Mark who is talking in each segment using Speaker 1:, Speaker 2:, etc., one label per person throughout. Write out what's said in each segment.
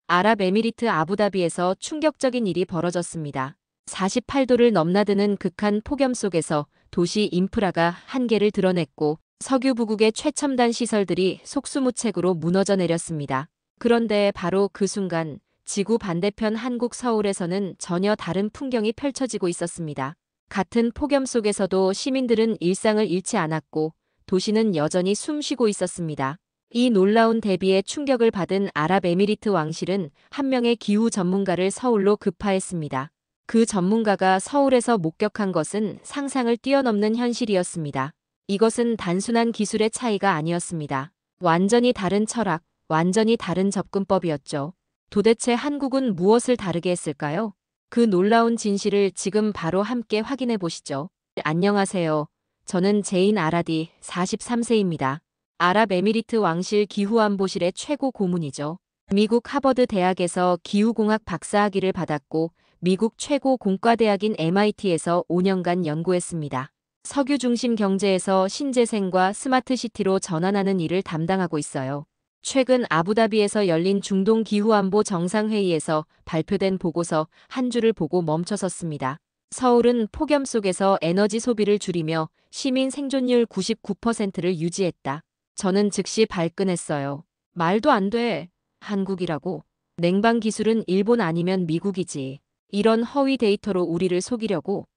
Speaker 1: 아랍에미리트 아부다비에서 충격적인 일이 벌어졌습니다. 48도를 넘나드는 극한 폭염 속에서 도시 인프라가 한계를 드러냈고 석유 부국의 최첨단 시설들이 속수무책으로 무너져 내렸습니다. 그런데 바로 그 순간 지구 반대편 한국 서울에서는 전혀 다른 풍경이 펼쳐지고 있었습니다. 같은 폭염 속에서도 시민들은 일상을 잃지 않았고 도시는 여전히 숨쉬고 있었습니다. 이 놀라운 대비에 충격을 받은 아랍에미리트 왕실은 한 명의 기후 전문가를 서울로 급파했습니다. 그 전문가가 서울에서 목격한 것은 상상을 뛰어넘는 현실이었습니다. 이것은 단순한 기술의 차이가 아니었습니다. 완전히 다른 철학, 완전히 다른 접근법이었죠. 도대체 한국은 무엇을 다르게 했을까요? 그 놀라운 진실을 지금 바로 함께 확인해 보시죠. 안녕하세요. 저는 제인 아라디 43세입니다. 아랍에미리트 왕실 기후안보실의 최고 고문이죠. 미국 하버드 대학에서 기후공학 박사학위를 받았고 미국 최고 공과대학인 MIT에서 5년간 연구했습니다. 석유 중심 경제에서 신재생과 스마트시티로 전환하는 일을 담당하고 있어요. 최근 아부다비에서 열린 중동 기후안보 정상회의에서 발표된 보고서 한 줄을 보고 멈춰섰습니다. 서울은 폭염 속에서 에너지 소비를 줄이며 시민 생존율 99%를 유지했다. 저는 즉시 발끈했어요. 말도 안 돼. 한국이라고. 냉방 기술은 일본 아니면 미국이지. 이런 허위 데이터로 우리를 속이려고.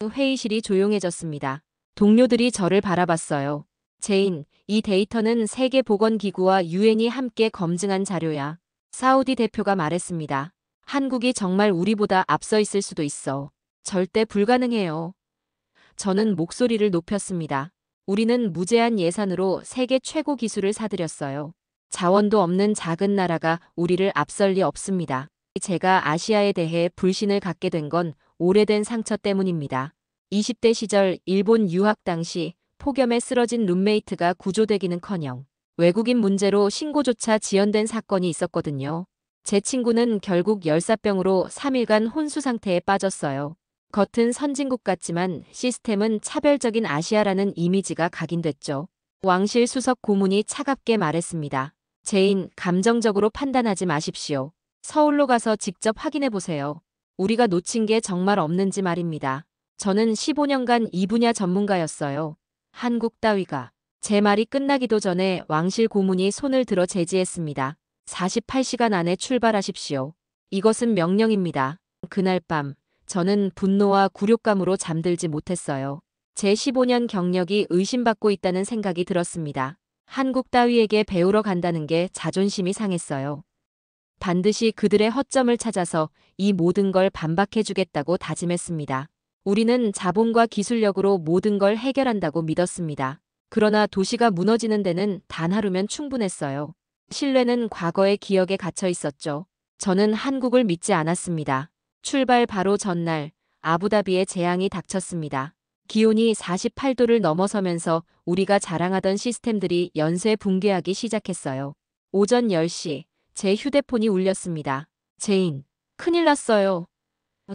Speaker 1: 회의실이 조용해졌습니다. 동료들이 저를 바라봤어요. 제인, 이 데이터는 세계보건기구와 유엔이 함께 검증한 자료야. 사우디 대표가 말했습니다. 한국이 정말 우리보다 앞서 있을 수도 있어. 절대 불가능해요. 저는 목소리를 높였습니다. 우리는 무제한 예산으로 세계 최고 기술을 사들였어요. 자원도 없는 작은 나라가 우리를 앞설 리 없습니다. 제가 아시아에 대해 불신을 갖게 된 건 오래된 상처 때문입니다. 20대 시절 일본 유학 당시 폭염에 쓰러진 룸메이트가 구조되기는커녕 외국인 문제로 신고조차 지연된 사건이 있었거든요. 제 친구는 결국 열사병으로 3일간 혼수 상태에 빠졌어요. 겉은 선진국 같지만 시스템은 차별적인 아시아라는 이미지가 각인됐죠. 왕실 수석 고문이 차갑게 말했습니다. 제인, 감정적으로 판단하지 마십시오. 서울로 가서 직접 확인해 보세요. 우리가 놓친 게 정말 없는지 말입니다. 저는 15년간 이 분야 전문가였어요. 한국 따위가. 제 말이 끝나기도 전에 왕실 고문이 손을 들어 제지했습니다. 48시간 안에 출발하십시오. 이것은 명령입니다. 그날 밤 저는 분노와 굴욕감으로 잠들지 못했어요. 제 15년 경력이 의심받고 있다는 생각이 들었습니다. 한국 따위에게 배우러 간다는 게 자존심이 상했어요. 반드시 그들의 허점을 찾아서 이 모든 걸 반박해주겠다고 다짐했습니다. 우리는 자본과 기술력으로 모든 걸 해결한다고 믿었습니다. 그러나 도시가 무너지는 데는 단 하루면 충분했어요. 신뢰는 과거의 기억에 갇혀 있었죠. 저는 한국을 믿지 않았습니다. 출발 바로 전날 아부다비에 재앙이 닥쳤습니다. 기온이 48도를 넘어서면서 우리가 자랑하던 시스템들이 연쇄 붕괴하기 시작했어요. 오전 10시 제 휴대폰이 울렸습니다. 제인, 큰일 났어요.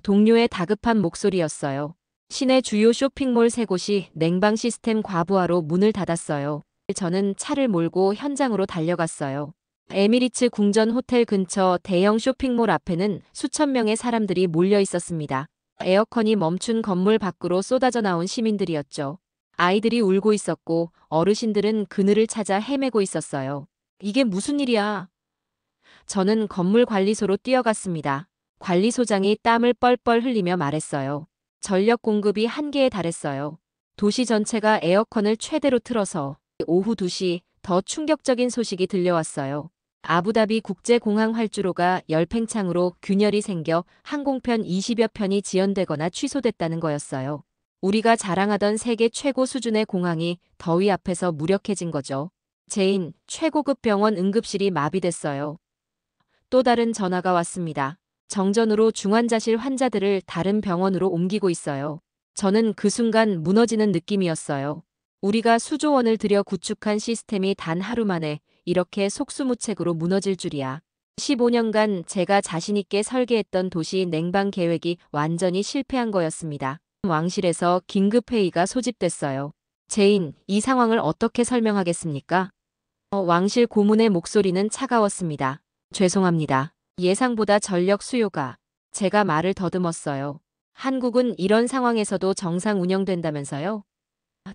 Speaker 1: 동료의 다급한 목소리였어요. 시내 주요 쇼핑몰 3곳이 냉방 시스템 과부하로 문을 닫았어요. 저는 차를 몰고 현장으로 달려갔어요. 에미리츠 궁전 호텔 근처 대형 쇼핑몰 앞에는 수천 명의 사람들이 몰려 있었습니다. 에어컨이 멈춘 건물 밖으로 쏟아져 나온 시민들이었죠. 아이들이 울고 있었고 어르신들은 그늘을 찾아 헤매고 있었어요. 이게 무슨 일이야? 저는 건물 관리소로 뛰어갔습니다. 관리소장이 땀을 뻘뻘 흘리며 말했어요. 전력 공급이 한계에 달했어요. 도시 전체가 에어컨을 최대로 틀어서 오후 2시 더 충격적인 소식이 들려왔어요. 아부다비 국제공항 활주로가 열팽창으로 균열이 생겨 항공편 20여 편이 지연되거나 취소됐다는 거였어요. 우리가 자랑하던 세계 최고 수준의 공항이 더위 앞에서 무력해진 거죠. 제인, 최고급 병원 응급실이 마비됐어요. 또 다른 전화가 왔습니다. 정전으로 중환자실 환자들을 다른 병원으로 옮기고 있어요. 저는 그 순간 무너지는 느낌이었어요. 우리가 수조 원을 들여 구축한 시스템이 단 하루 만에 이렇게 속수무책으로 무너질 줄이야. 15년간 제가 자신있게 설계했던 도시 냉방 계획이 완전히 실패한 거였습니다. 왕실에서 긴급회의가 소집됐어요. 제인, 이 상황을 어떻게 설명하겠습니까? 왕실 고문의 목소리는 차가웠습니다. 죄송합니다. 예상보다 전력 수요가. 제가 말을 더듬었어요. 한국은 이런 상황에서도 정상 운영된다면서요?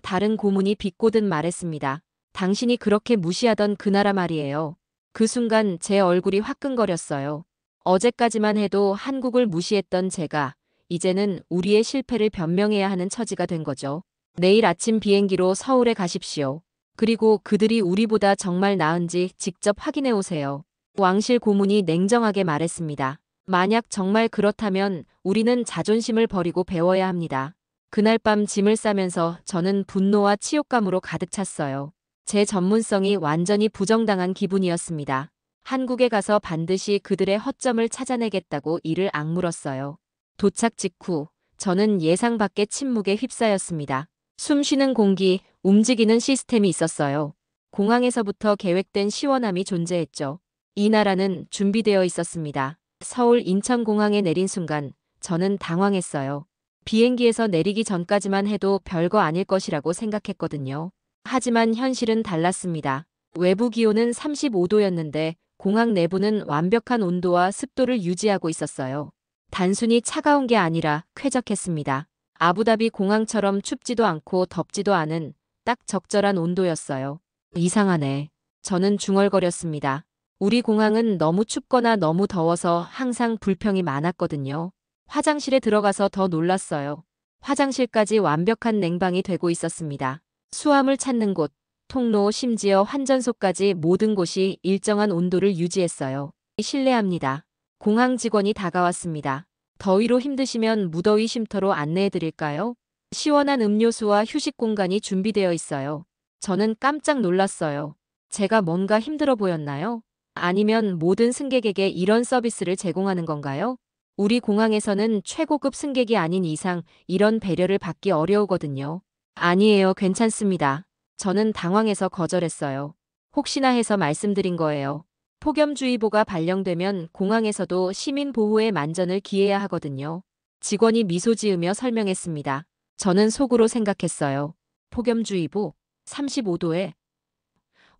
Speaker 1: 다른 고문이 비꼬듯 말했습니다. 당신이 그렇게 무시하던 그 나라 말이에요. 그 순간 제 얼굴이 화끈거렸어요. 어제까지만 해도 한국을 무시했던 제가 이제는 우리의 실패를 변명해야 하는 처지가 된 거죠. 내일 아침 비행기로 서울에 가십시오. 그리고 그들이 우리보다 정말 나은지 직접 확인해 오세요. 왕실 고문이 냉정하게 말했습니다. 만약 정말 그렇다면 우리는 자존심을 버리고 배워야 합니다. 그날 밤 짐을 싸면서 저는 분노와 치욕감으로 가득 찼어요. 제 전문성이 완전히 부정당한 기분이었습니다. 한국에 가서 반드시 그들의 허점을 찾아내겠다고 이를 악물었어요. 도착 직후 저는 예상 밖의 침묵에 휩싸였습니다. 숨 쉬는 공기, 움직이는 시스템이 있었어요. 공항에서부터 계획된 시원함이 존재했죠. 이 나라는 준비되어 있었습니다. 서울 인천공항에 내린 순간 저는 당황했어요. 비행기에서 내리기 전까지만 해도 별거 아닐 것이라고 생각했거든요. 하지만 현실은 달랐습니다. 외부 기온은 35도였는데 공항 내부는 완벽한 온도와 습도를 유지하고 있었어요. 단순히 차가운 게 아니라 쾌적했습니다. 아부다비 공항처럼 춥지도 않고 덥지도 않은 딱 적절한 온도였어요. 이상하네. 저는 중얼거렸습니다. 우리 공항은 너무 춥거나 너무 더워서 항상 불평이 많았거든요. 화장실에 들어가서 더 놀랐어요. 화장실까지 완벽한 냉방이 되고 있었습니다. 수화물 찾는 곳, 통로, 심지어 환전소까지 모든 곳이 일정한 온도를 유지했어요. 실례합니다. 공항 직원이 다가왔습니다. 더위로 힘드시면 무더위 쉼터로 안내해드릴까요? 시원한 음료수와 휴식 공간이 준비되어 있어요. 저는 깜짝 놀랐어요. 제가 뭔가 힘들어 보였나요? 아니면 모든 승객에게 이런 서비스를 제공하는 건가요? 우리 공항에서는 최고급 승객이 아닌 이상 이런 배려를 받기 어려우거든요. 아니에요, 괜찮습니다. 저는 당황해서 거절했어요. 혹시나 해서 말씀드린 거예요. 폭염주의보가 발령되면 공항에서도 시민 보호에 만전을 기해야 하거든요. 직원이 미소 지으며 설명했습니다. 저는 속으로 생각했어요. 폭염주의보? 35도에?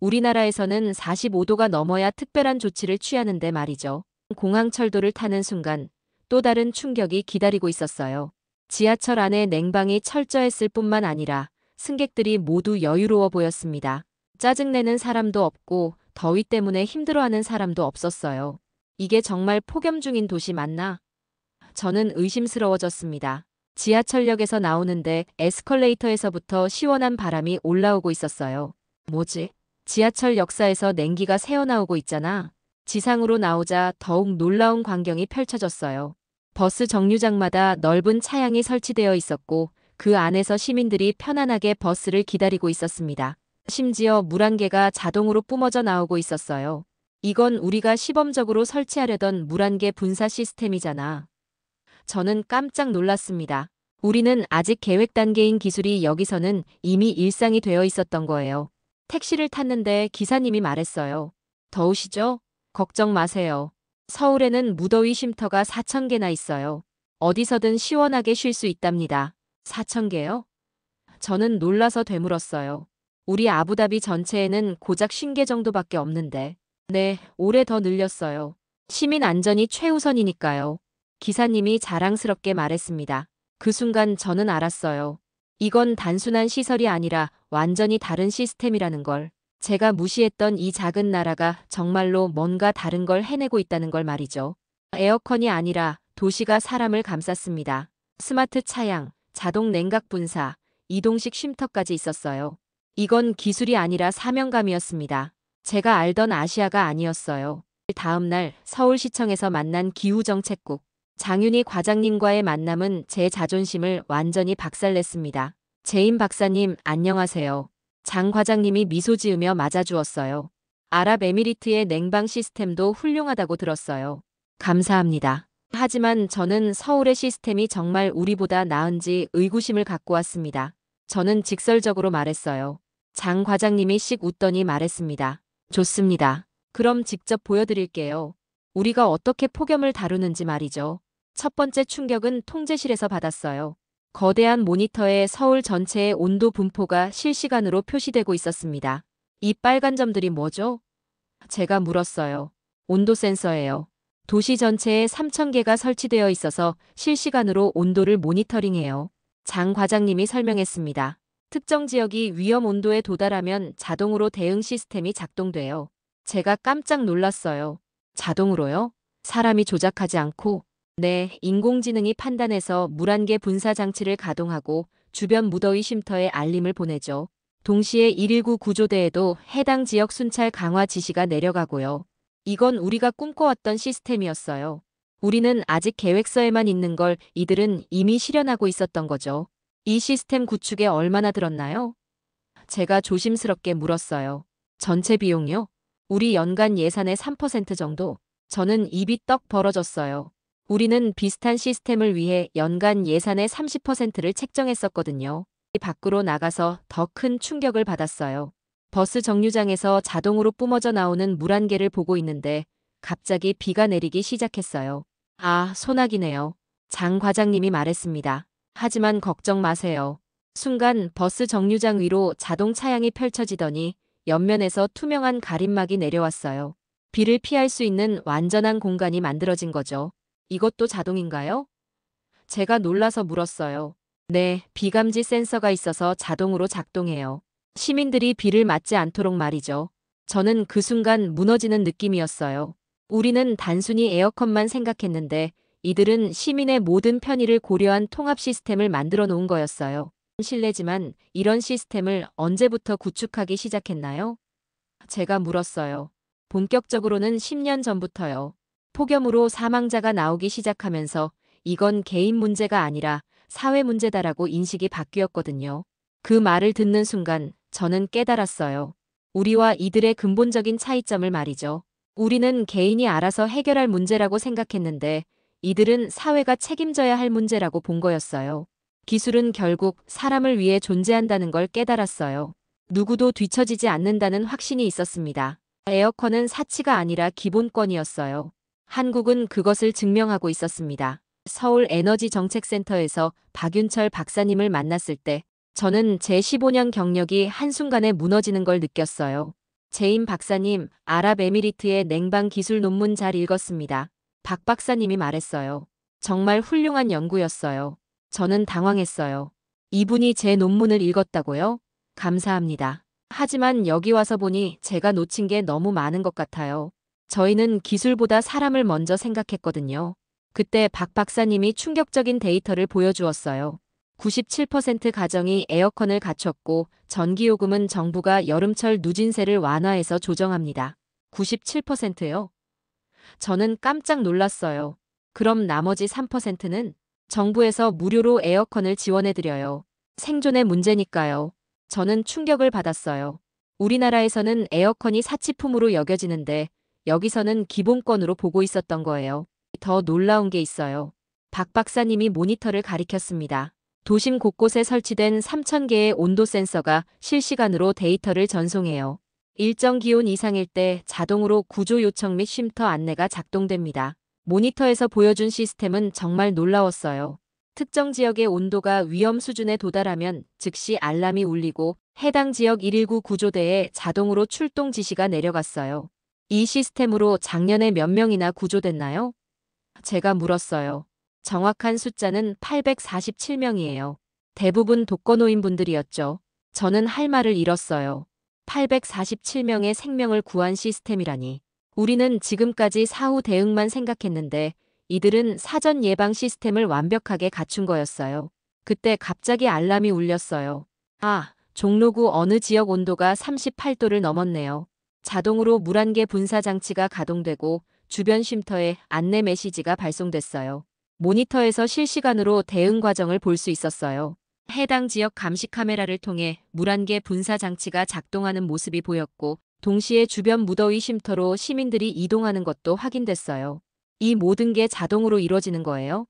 Speaker 1: 우리나라에서는 45도가 넘어야 특별한 조치를 취하는데 말이죠. 공항 철도를 타는 순간 또 다른 충격이 기다리고 있었어요. 지하철 안에 냉방이 철저했을 뿐만 아니라 승객들이 모두 여유로워 보였습니다. 짜증내는 사람도 없고 더위 때문에 힘들어하는 사람도 없었어요. 이게 정말 폭염 중인 도시 맞나? 저는 의심스러워졌습니다. 지하철역에서 나오는데 에스컬레이터에서부터 시원한 바람이 올라오고 있었어요. 뭐지? 지하철 역사에서 냉기가 새어나오고 있잖아. 지상으로 나오자 더욱 놀라운 광경이 펼쳐졌어요. 버스 정류장마다 넓은 차양이 설치되어 있었고 그 안에서 시민들이 편안하게 버스를 기다리고 있었습니다. 심지어 물 한 개가 자동으로 뿜어져 나오고 있었어요. 이건 우리가 시범적으로 설치하려던 물 한 개 분사 시스템이잖아. 저는 깜짝 놀랐습니다. 우리는 아직 계획 단계인 기술이 여기서는 이미 일상이 되어 있었던 거예요. 택시를 탔는데 기사님이 말했어요. 더우시죠? 걱정 마세요. 서울에는 무더위 쉼터가 4,000개나 있어요. 어디서든 시원하게 쉴 수 있답니다. 4,000개요? 저는 놀라서 되물었어요. 우리 아부다비 전체에는 고작 50개 정도밖에 없는데. 네, 올해 더 늘렸어요. 시민 안전이 최우선이니까요. 기사님이 자랑스럽게 말했습니다. 그 순간 저는 알았어요. 이건 단순한 시설이 아니라 완전히 다른 시스템이라는 걸. 제가 무시했던 이 작은 나라가 정말로 뭔가 다른 걸 해내고 있다는 걸 말이죠. 에어컨이 아니라 도시가 사람을 감쌌습니다. 스마트 차양, 자동 냉각 분사, 이동식 쉼터까지 있었어요. 이건 기술이 아니라 사명감이었습니다. 제가 알던 아시아가 아니었어요. 다음 날 서울시청에서 만난 기후정책국. 장윤희 과장님과의 만남은 제 자존심을 완전히 박살냈습니다. 제임 박사님, 안녕하세요. 장 과장님이 미소 지으며 맞아주었어요. 아랍에미리트의 냉방 시스템도 훌륭하다고 들었어요. 감사합니다. 하지만 저는 서울의 시스템이 정말 우리보다 나은지 의구심을 갖고 왔습니다. 저는 직설적으로 말했어요. 장 과장님이 씩 웃더니 말했습니다. 좋습니다. 그럼 직접 보여드릴게요. 우리가 어떻게 폭염을 다루는지 말이죠. 첫 번째 충격은 통제실에서 받았어요. 거대한 모니터에 서울 전체의 온도 분포가 실시간으로 표시되고 있었습니다. 이 빨간 점들이 뭐죠? 제가 물었어요. 온도 센서예요. 도시 전체에 3,000개가 설치되어 있어서 실시간으로 온도를 모니터링해요. 장 과장님이 설명했습니다. 특정 지역이 위험 온도에 도달하면 자동으로 대응 시스템이 작동돼요. 제가 깜짝 놀랐어요. 자동으로요? 사람이 조작하지 않고? 네, 인공지능이 판단해서 물안개 분사 장치를 가동하고 주변 무더위 쉼터에 알림을 보내죠. 동시에 119 구조대에도 해당 지역 순찰 강화 지시가 내려가고요. 이건 우리가 꿈꿔왔던 시스템이었어요. 우리는 아직 계획서에만 있는 걸 이들은 이미 실현하고 있었던 거죠. 이 시스템 구축에 얼마나 들었나요? 제가 조심스럽게 물었어요. 전체 비용요? 우리 연간 예산의 3% 정도? 저는 입이 떡 벌어졌어요. 우리는 비슷한 시스템을 위해 연간 예산의 30%를 책정했었거든요. 밖으로 나가서 더 큰 충격을 받았어요. 버스 정류장에서 자동으로 뿜어져 나오는 물안개를 보고 있는데 갑자기 비가 내리기 시작했어요. 아, 소나기네요. 장 과장님이 말했습니다. 하지만 걱정 마세요. 순간 버스 정류장 위로 자동 차양이 펼쳐지더니 옆면에서 투명한 가림막이 내려왔어요. 비를 피할 수 있는 완전한 공간이 만들어진 거죠. 이것도 자동인가요? 제가 놀라서 물었어요. 네, 비감지 센서가 있어서 자동으로 작동해요. 시민들이 비를 맞지 않도록 말이죠. 저는 그 순간 무너지는 느낌이었어요. 우리는 단순히 에어컨만 생각했는데 이들은 시민의 모든 편의를 고려한 통합 시스템을 만들어 놓은 거였어요. 실례지만 이런 시스템을 언제부터 구축하기 시작했나요? 제가 물었어요. 본격적으로는 10년 전부터요. 폭염으로 사망자가 나오기 시작하면서 이건 개인 문제가 아니라 사회 문제다라고 인식이 바뀌었거든요. 그 말을 듣는 순간 저는 깨달았어요. 우리와 이들의 근본적인 차이점을 말이죠. 우리는 개인이 알아서 해결할 문제라고 생각했는데 이들은 사회가 책임져야 할 문제라고 본 거였어요. 기술은 결국 사람을 위해 존재한다는 걸 깨달았어요. 누구도 뒤처지지 않는다는 확신이 있었습니다. 에어컨은 사치가 아니라 기본권이었어요. 한국은 그것을 증명하고 있었습니다. 서울에너지정책센터에서 박윤철 박사님을 만났을 때 저는 제 15년 경력이 한순간에 무너지는 걸 느꼈어요. 제임 박사님, 아랍에미리트의 냉방 기술 논문 잘 읽었습니다. 박 박사님이 말했어요. 정말 훌륭한 연구였어요. 저는 당황했어요. 이분이 제 논문을 읽었다고요? 감사합니다. 하지만 여기 와서 보니 제가 놓친 게 너무 많은 것 같아요. 저희는 기술보다 사람을 먼저 생각했거든요. 그때 박 박사님이 충격적인 데이터를 보여주었어요. 97% 가정이 에어컨을 갖췄고 전기요금은 정부가 여름철 누진세를 완화해서 조정합니다. 97%요? 저는 깜짝 놀랐어요. 그럼 나머지 3%는 정부에서 무료로 에어컨을 지원해드려요. 생존의 문제니까요. 저는 충격을 받았어요. 우리나라에서는 에어컨이 사치품으로 여겨지는데 여기서는 기본권으로 보고 있었던 거예요. 더 놀라운 게 있어요. 박 박사님이 모니터를 가리켰습니다. 도심 곳곳에 설치된 3,000개의 온도 센서가 실시간으로 데이터를 전송해요. 일정 기온 이상일 때 자동으로 구조 요청 및 쉼터 안내가 작동됩니다. 모니터에서 보여준 시스템은 정말 놀라웠어요. 특정 지역의 온도가 위험 수준에 도달하면 즉시 알람이 울리고 해당 지역 119 구조대에 자동으로 출동 지시가 내려갔어요. 이 시스템으로 작년에 몇 명이나 구조됐나요? 제가 물었어요. 정확한 숫자는 847명이에요. 대부분 독거노인분들이었죠. 저는 할 말을 잃었어요. 847명의 생명을 구한 시스템이라니. 우리는 지금까지 사후 대응만 생각했는데 이들은 사전 예방 시스템을 완벽하게 갖춘 거였어요. 그때 갑자기 알람이 울렸어요. 아, 종로구 어느 지역 온도가 38도를 넘었네요. 자동으로 물안개 분사 장치가 가동되고 주변 쉼터에 안내 메시지가 발송됐어요. 모니터에서 실시간으로 대응 과정을 볼 수 있었어요. 해당 지역 감시 카메라를 통해 물안개 분사 장치가 작동하는 모습이 보였고 동시에 주변 무더위 쉼터로 시민들이 이동하는 것도 확인됐어요. 이 모든 게 자동으로 이루어지는 거예요?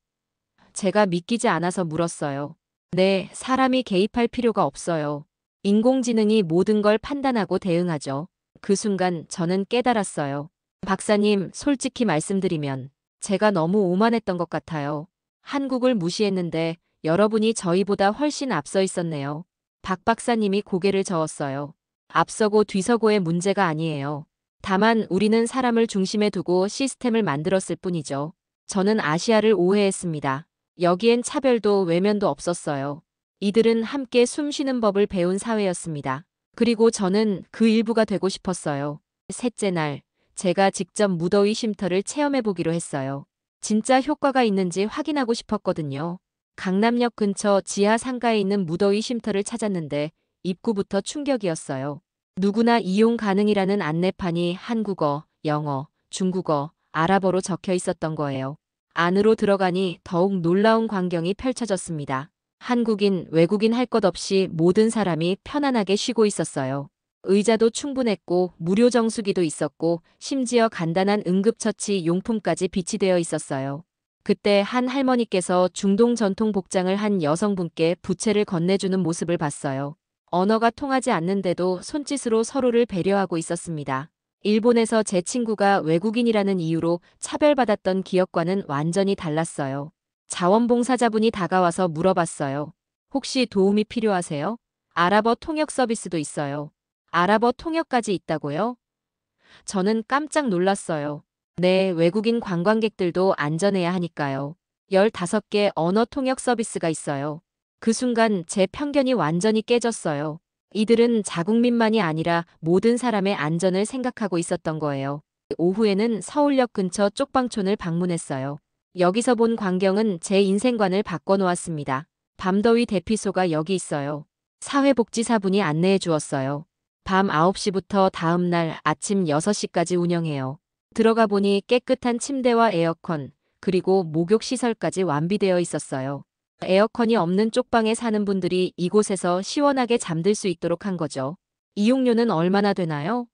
Speaker 1: 제가 믿기지 않아서 물었어요. 네, 사람이 개입할 필요가 없어요. 인공지능이 모든 걸 판단하고 대응하죠. 그 순간 저는 깨달았어요. 박사님, 솔직히 말씀드리면 제가 너무 오만했던 것 같아요. 한국을 무시했는데 여러분이 저희보다 훨씬 앞서 있었네요. 박 박사님이 고개를 저었어요. 앞서고 뒤서고의 문제가 아니에요. 다만 우리는 사람을 중심에 두고 시스템을 만들었을 뿐이죠. 저는 아시아를 오해했습니다. 여기엔 차별도 외면도 없었어요. 이들은 함께 숨 쉬는 법을 배운 사회였습니다. 그리고 저는 그 일부가 되고 싶었어요. 셋째 날, 제가 직접 무더위 쉼터를 체험해보기로 했어요. 진짜 효과가 있는지 확인하고 싶었거든요. 강남역 근처 지하 상가에 있는 무더위 쉼터를 찾았는데 입구부터 충격이었어요. 누구나 이용 가능이라는 안내판이 한국어, 영어, 중국어, 아랍어로 적혀 있었던 거예요. 안으로 들어가니 더욱 놀라운 광경이 펼쳐졌습니다. 한국인, 외국인 할 것 없이 모든 사람이 편안하게 쉬고 있었어요. 의자도 충분했고 무료 정수기도 있었고 심지어 간단한 응급처치 용품까지 비치되어 있었어요. 그때 한 할머니께서 중동 전통 복장을 한 여성분께 부채를 건네주는 모습을 봤어요. 언어가 통하지 않는데도 손짓으로 서로를 배려하고 있었습니다. 일본에서 제 친구가 외국인이라는 이유로 차별받았던 기억과는 완전히 달랐어요. 자원봉사자분이 다가와서 물어봤어요. 혹시 도움이 필요하세요? 아랍어 통역 서비스도 있어요. 아랍어 통역까지 있다고요? 저는 깜짝 놀랐어요. 네, 외국인 관광객들도 안전해야 하니까요. 15개 언어 통역 서비스가 있어요. 그 순간 제 편견이 완전히 깨졌어요. 이들은 자국민만이 아니라 모든 사람의 안전을 생각하고 있었던 거예요. 오후에는 서울역 근처 쪽방촌을 방문했어요. 여기서 본 광경은 제 인생관을 바꿔놓았습니다. 밤더위 대피소가 여기 있어요. 사회복지사분이 안내해 주었어요. 밤 9시부터 다음 날 아침 6시까지 운영해요. 들어가 보니 깨끗한 침대와 에어컨, 그리고 목욕시설까지 완비되어 있었어요. 에어컨이 없는 쪽방에 사는 분들이 이곳에서 시원하게 잠들 수 있도록 한 거죠. 이용료는 얼마나 되나요?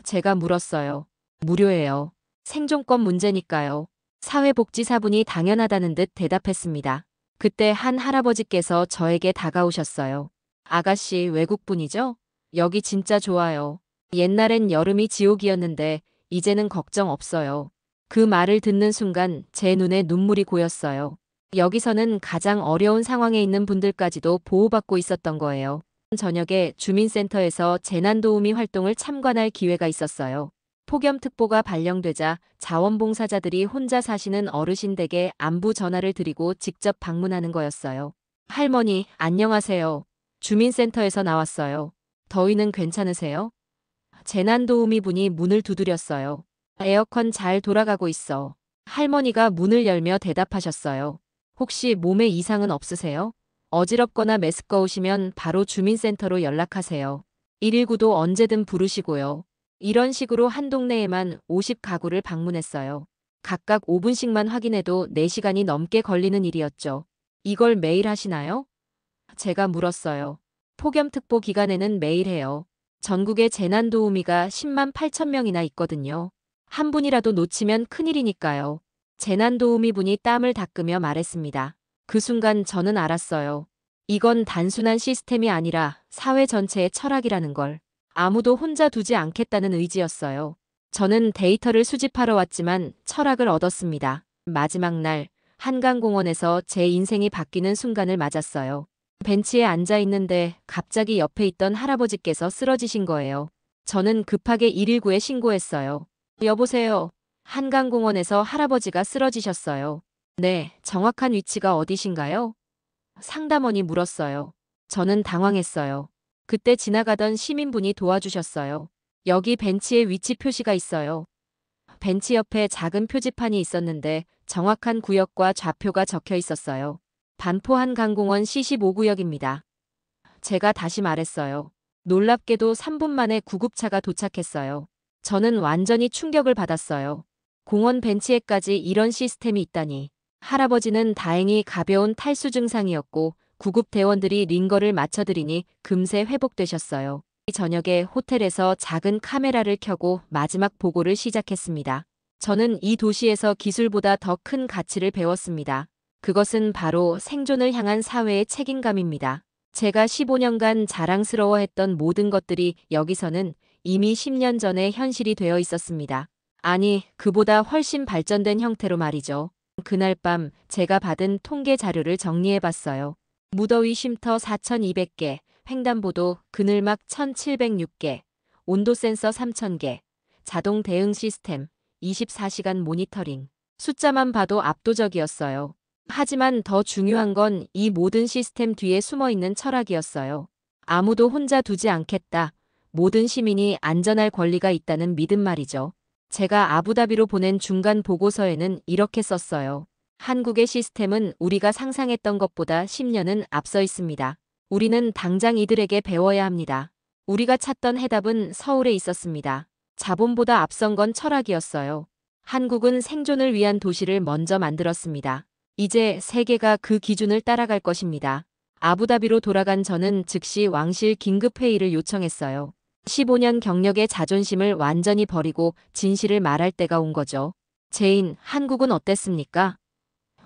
Speaker 1: 제가 물었어요. 무료예요. 생존권 문제니까요. 사회복지사분이 당연하다는 듯 대답했습니다. 그때 한 할아버지께서 저에게 다가오셨어요. 아가씨 외국분이죠? 여기 진짜 좋아요. 옛날엔 여름이 지옥이었는데 이제는 걱정 없어요. 그 말을 듣는 순간 제 눈에 눈물이 고였어요. 여기서는 가장 어려운 상황에 있는 분들까지도 보호받고 있었던 거예요. 저녁에 주민센터에서 재난도우미 활동을 참관할 기회가 있었어요. 폭염특보가 발령되자 자원봉사자들이 혼자 사시는 어르신 댁에 안부 전화를 드리고 직접 방문하는 거였어요. 할머니, 안녕하세요. 주민센터에서 나왔어요. 더위는 괜찮으세요? 재난도우미 분이 문을 두드렸어요. 에어컨 잘 돌아가고 있어. 할머니가 문을 열며 대답하셨어요. 혹시 몸에 이상은 없으세요? 어지럽거나 메스꺼우시면 바로 주민센터로 연락하세요. 119도 언제든 부르시고요. 이런 식으로 한 동네에만 50가구를 방문했어요. 각각 5분씩만 확인해도 4시간이 넘게 걸리는 일이었죠. 이걸 매일 하시나요? 제가 물었어요. 폭염특보 기간에는 매일 해요. 전국에 재난도우미가 10만 8천 명이나 있거든요. 한 분이라도 놓치면 큰일이니까요. 재난도우미 분이 땀을 닦으며 말했습니다. 그 순간 저는 알았어요. 이건 단순한 시스템이 아니라 사회 전체의 철학이라는 걸. 아무도 혼자 두지 않겠다는 의지였어요. 저는 데이터를 수집하러 왔지만 철학을 얻었습니다. 마지막 날, 한강공원에서 제 인생이 바뀌는 순간을 맞았어요. 벤치에 앉아 있는데 갑자기 옆에 있던 할아버지께서 쓰러지신 거예요. 저는 급하게 119에 신고했어요. 여보세요. 한강공원에서 할아버지가 쓰러지셨어요. 네, 정확한 위치가 어디신가요? 상담원이 물었어요. 저는 당황했어요. 그때 지나가던 시민분이 도와주셨어요. 여기 벤치에 위치 표시가 있어요. 벤치 옆에 작은 표지판이 있었는데 정확한 구역과 좌표가 적혀 있었어요. 반포 한강공원 C15구역입니다. 제가 다시 말했어요. 놀랍게도 3분 만에 구급차가 도착했어요. 저는 완전히 충격을 받았어요. 공원 벤치에까지 이런 시스템이 있다니. 할아버지는 다행히 가벼운 탈수 증상이었고 구급대원들이 링거를 맞춰드리니 금세 회복되셨어요. 저녁에 호텔에서 작은 카메라를 켜고 마지막 보고를 시작했습니다. 저는 이 도시에서 기술보다 더 큰 가치를 배웠습니다. 그것은 바로 생존을 향한 사회의 책임감입니다. 제가 15년간 자랑스러워했던 모든 것들이 여기서는 이미 10년 전에 현실이 되어 있었습니다. 아니, 그보다 훨씬 발전된 형태로 말이죠. 그날 밤 제가 받은 통계 자료를 정리해봤어요. 무더위 쉼터 4,200개, 횡단보도, 그늘막 1,706개, 온도 센서 3,000개, 자동 대응 시스템, 24시간 모니터링. 숫자만 봐도 압도적이었어요. 하지만 더 중요한 건 이 모든 시스템 뒤에 숨어있는 철학이었어요. 아무도 혼자 두지 않겠다. 모든 시민이 안전할 권리가 있다는 믿음 말이죠. 제가 아부다비로 보낸 중간 보고서에는 이렇게 썼어요. 한국의 시스템은 우리가 상상했던 것보다 10년은 앞서 있습니다. 우리는 당장 이들에게 배워야 합니다. 우리가 찾던 해답은 서울에 있었습니다. 자본보다 앞선 건 철학이었어요. 한국은 생존을 위한 도시를 먼저 만들었습니다. 이제 세계가 그 기준을 따라갈 것입니다. 아부다비로 돌아간 저는 즉시 왕실 긴급회의를 요청했어요. 15년 경력의 자존심을 완전히 버리고 진실을 말할 때가 온 거죠. 제인, 한국은 어땠습니까?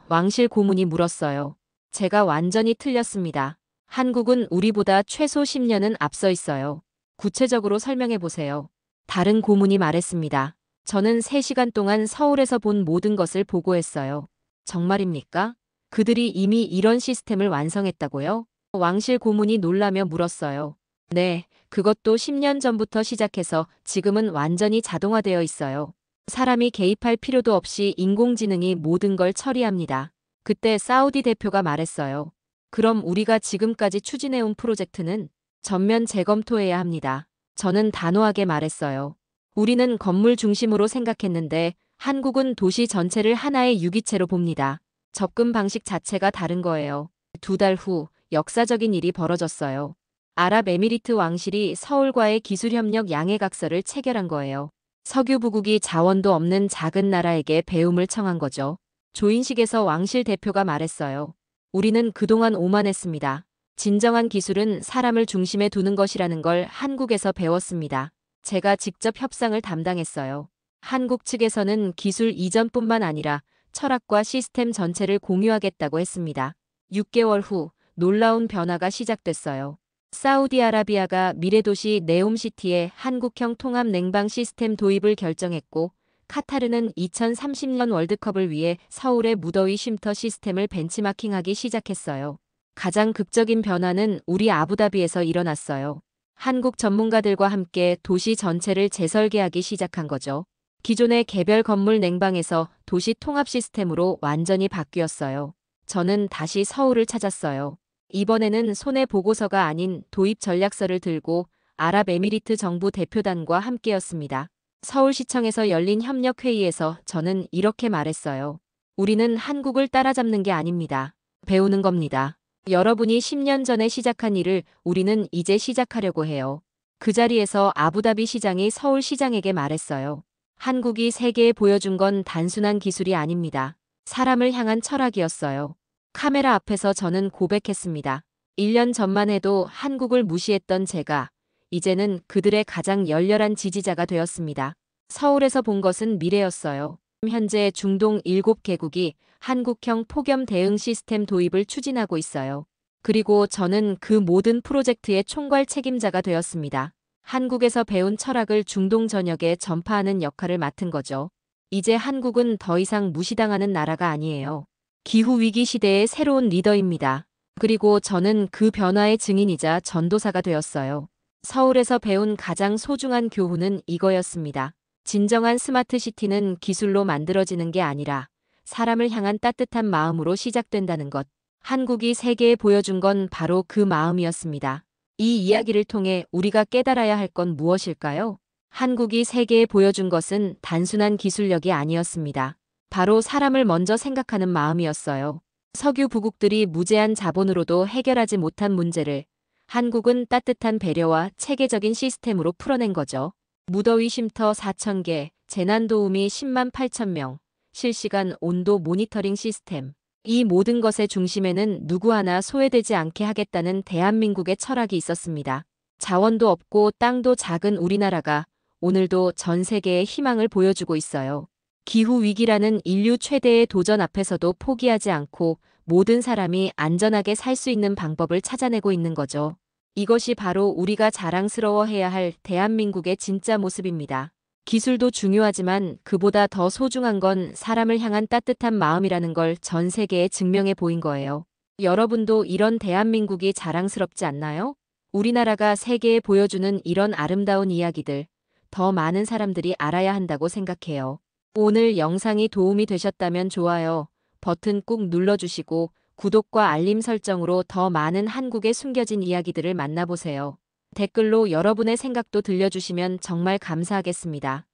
Speaker 1: 왕실 고문이 물었어요. 제가 완전히 틀렸습니다. 한국은 우리보다 최소 10년은 앞서 있어요. 구체적으로 설명해 보세요. 다른 고문이 말했습니다. 저는 3시간 동안 서울에서 본 모든 것을 보고했어요. 정말입니까? 그들이 이미 이런 시스템을 완성했다고요? 왕실 고문이 놀라며 물었어요. 네, 그것도 10년 전부터 시작해서 지금은 완전히 자동화되어 있어요. 사람이 개입할 필요도 없이 인공지능이 모든 걸 처리합니다. 그때 사우디 대표가 말했어요. 그럼 우리가 지금까지 추진해온 프로젝트는 전면 재검토해야 합니다. 저는 단호하게 말했어요. 우리는 건물 중심으로 생각했는데 한국은 도시 전체를 하나의 유기체로 봅니다. 접근 방식 자체가 다른 거예요. 2달 후 역사적인 일이 벌어졌어요. 아랍에미리트 왕실이 서울과의 기술협력 양해각서를 체결한 거예요. 석유 부국이 자원도 없는 작은 나라에게 배움을 청한 거죠. 조인식에서 왕실 대표가 말했어요. 우리는 그동안 오만했습니다. 진정한 기술은 사람을 중심에 두는 것이라는 걸 한국에서 배웠습니다. 제가 직접 협상을 담당했어요. 한국 측에서는 기술 이전뿐만 아니라 철학과 시스템 전체를 공유하겠다고 했습니다. 6개월 후 놀라운 변화가 시작됐어요. 사우디아라비아가 미래도시 네옴시티에 한국형 통합 냉방 시스템 도입을 결정했고 카타르는 2030년 월드컵을 위해 서울의 무더위 쉼터 시스템을 벤치마킹하기 시작했어요. 가장 극적인 변화는 우리 아부다비에서 일어났어요. 한국 전문가들과 함께 도시 전체를 재설계하기 시작한 거죠. 기존의 개별 건물 냉방에서 도시 통합 시스템으로 완전히 바뀌었어요. 저는 다시 서울을 찾았어요. 이번에는 손해 보고서가 아닌 도입 전략서를 들고 아랍에미리트 정부 대표단과 함께였습니다. 서울시청에서 열린 협력회의에서 저는 이렇게 말했어요. 우리는 한국을 따라잡는 게 아닙니다. 배우는 겁니다. 여러분이 10년 전에 시작한 일을 우리는 이제 시작하려고 해요. 그 자리에서 아부다비 시장이 서울시장에게 말했어요. 한국이 세계에 보여준 건 단순한 기술이 아닙니다. 사람을 향한 철학이었어요. 카메라 앞에서 저는 고백했습니다. 1년 전만 해도 한국을 무시했던 제가 이제는 그들의 가장 열렬한 지지자가 되었습니다. 서울에서 본 것은 미래였어요. 현재 중동 7개국이 한국형 폭염 대응 시스템 도입을 추진하고 있어요. 그리고 저는 그 모든 프로젝트의 총괄 책임자가 되었습니다. 한국에서 배운 철학을 중동 전역에 전파하는 역할을 맡은 거죠. 이제 한국은 더 이상 무시당하는 나라가 아니에요. 기후위기 시대의 새로운 리더입니다. 그리고 저는 그 변화의 증인이자 전도사가 되었어요. 서울에서 배운 가장 소중한 교훈은 이거였습니다. 진정한 스마트 시티는 기술로 만들어지는 게 아니라 사람을 향한 따뜻한 마음으로 시작된다는 것. 한국이 세계에 보여준 건 바로 그 마음이었습니다. 이 이야기를 통해 우리가 깨달아야 할 건 무엇일까요? 한국이 세계에 보여준 것은 단순한 기술력이 아니었습니다. 바로 사람을 먼저 생각하는 마음이었어요. 석유 부국들이 무제한 자본으로도 해결하지 못한 문제를 한국은 따뜻한 배려와 체계적인 시스템으로 풀어낸 거죠. 무더위 쉼터 4,000개, 재난도우미 10만 8천 명, 실시간 온도 모니터링 시스템. 이 모든 것의 중심에는 누구 하나 소외되지 않게 하겠다는 대한민국의 철학이 있었습니다. 자원도 없고 땅도 작은 우리나라가 오늘도 전 세계에 희망을 보여주고 있어요. 기후위기라는 인류 최대의 도전 앞에서도 포기하지 않고 모든 사람이 안전하게 살 수 있는 방법을 찾아내고 있는 거죠. 이것이 바로 우리가 자랑스러워해야 할 대한민국의 진짜 모습입니다. 기술도 중요하지만 그보다 더 소중한 건 사람을 향한 따뜻한 마음이라는 걸 전 세계에 증명해 보인 거예요. 여러분도 이런 대한민국이 자랑스럽지 않나요? 우리나라가 세계에 보여주는 이런 아름다운 이야기들, 더 많은 사람들이 알아야 한다고 생각해요. 오늘 영상이 도움이 되셨다면 좋아요 버튼 꾹 눌러주시고 구독과 알림 설정으로 더 많은 한국의 숨겨진 이야기들을 만나보세요. 댓글로 여러분의 생각도 들려주시면 정말 감사하겠습니다.